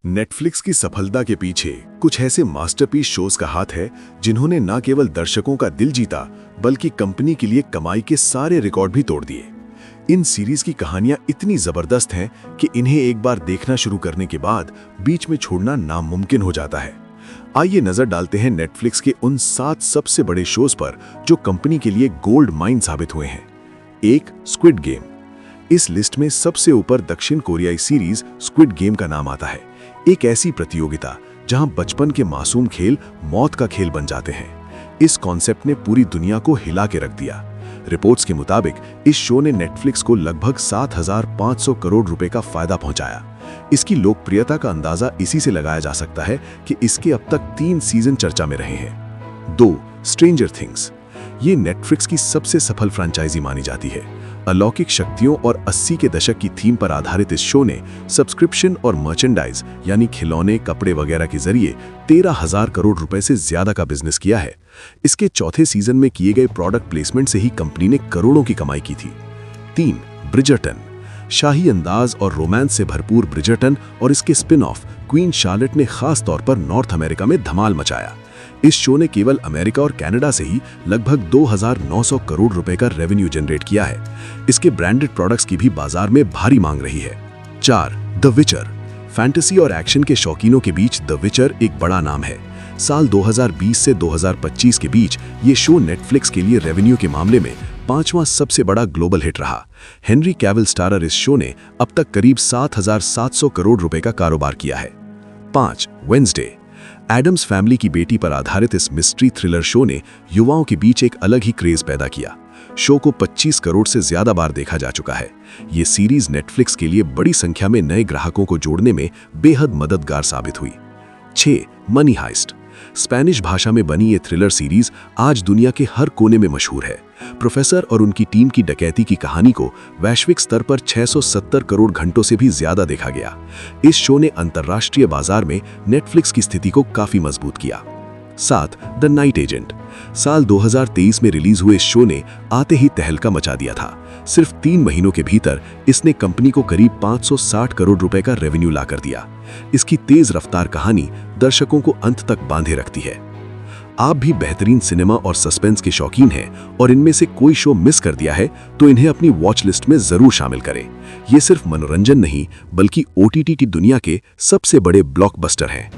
Netflix की सफलता के पीछे कुछ ऐसे मास्टरपीस शोज का हाथ है जिन्होंने न केवल दर्शकों का दिल जीता बल्कि कंपनी के लिए कमाई के सारे रिकॉर्ड भी तोड़ दिए। इन सीरीज की कहानियां इतनी जबरदस्त हैं कि इन्हें एक बार देखना शुरू करने के बाद बीच में छोड़ना नामुमकिन हो जाता है। आइए नजर डालते हैं नेटफ्लिक्स के उन 7 सबसे बड़े शोज पर जो कंपनी के लिए गोल्ड माइन साबित हुए हैं। 1. Squid game. इस लिस्ट में सबसे ऊपर दक्षिण कोरियाई सीरीज स्क्विड गेम का नाम आता है। एक ऐसी प्रतियोगिता जहां बचपन के मासूम खेल मौत का खेल बन जाते हैं। इस कॉन्सेप्ट ने पूरी दुनिया को हिला के रख दिया। रिपोर्ट्स के मुताबिक इस शो ने नेटफ्लिक्स को लगभग 7,500 करोड़ रुपए का फायदा पहुंचाया। इसकी लोकप्रियता का अंदाजा इसी से लगाया जा सकता है कि इसके अब तक 3 सीजन चर्चा में रहे हैं। 2. Stranger things. ये नेटफ्लिक्स की सबसे सफल फ्रेंचाइजी मानी जाती है। अलौकिक शक्तियों और 80 के दशक की थीम पर आधारित इस शो ने सब्सक्रिप्शन और मर्चेंडाइज यानी खिलौने, कपड़े वगैरह के जरिए 13,000 करोड़ रुपए से ज्यादा का बिजनेस किया है। इसके चौथे सीजन में किए गए प्रोडक्ट प्लेसमेंट से ही कंपनी ने करोड़ों की कमाई की थी। 3. ब्रिजर्टन। शाही अंदाज और रोमांस से भरपूर ब्रिजर्टन और इसके स्पिन ऑफ क्वीन शार्लेट ने खास तौर पर नॉर्थ अमेरिका में धमाल मचाया। इस शो ने केवल अमेरिका और कनाडा से ही लगभग 2,900 करोड़ रुपए का रेवेन्यू जनरेट किया है। इसके ब्रांडेड प्रोडक्ट्स की भी बाजार में भारी मांग रही है। 4. द विचर। फैंटेसी और एक्शन के शौकीनों के बीच द विचर एक बड़ा नाम है। साल 2020 से 2025 के बीच ये शो नेटफ्लिक्स के लिए रेवेन्यू के मामले में 5वां सबसे बड़ा ग्लोबल हिट रहा। हेनरी कैविल स्टारर इस शो ने अब तक करीब 7,700 करोड़ रुपए का कारोबार किया है। 5. वेडनेसडे। एडम्स फैमिली की बेटी पर आधारित इस मिस्ट्री थ्रिलर शो ने युवाओं के बीच एक अलग ही क्रेज पैदा किया। शो को 25 करोड़ से ज्यादा बार देखा जा चुका है। ये सीरीज नेटफ्लिक्स के लिए बड़ी संख्या में नए ग्राहकों को जोड़ने में बेहद मददगार साबित हुई। 6. Money heist. स्पेनिश भाषा में बनी ये थ्रिलर सीरीज आज दुनिया के हर कोने में मशहूर है। प्रोफेसर और उनकी टीम की डकैती की कहानी को वैश्विक स्तर पर 670 करोड़ घंटों से भी ज्यादा देखा गया। इस शो ने अंतर्राष्ट्रीय बाजार में नेटफ्लिक्स की स्थिति को काफी मजबूत किया। 7. The night agent. साल 2023 में रिलीज हुए इस शो ने आते ही तहलका मचा दिया था। सिर्फ 3 महीनों के भीतर इसने कंपनी को करीब 560 करोड़ रुपए का रेवेन्यू ला कर दिया। इसकी तेज रफ्तार कहानी दर्शकों को अंत तक बांधे रखती है। आप भी बेहतरीन सिनेमा और सस्पेंस के शौकीन हैं और इनमें से कोई शो मिस कर दिया है तो इन्हें अपनी वॉच लिस्ट में जरूर शामिल करें। ये सिर्फ मनोरंजन नहीं बल्कि OTT की दुनिया के सबसे बड़े ब्लॉकबस्टर हैं।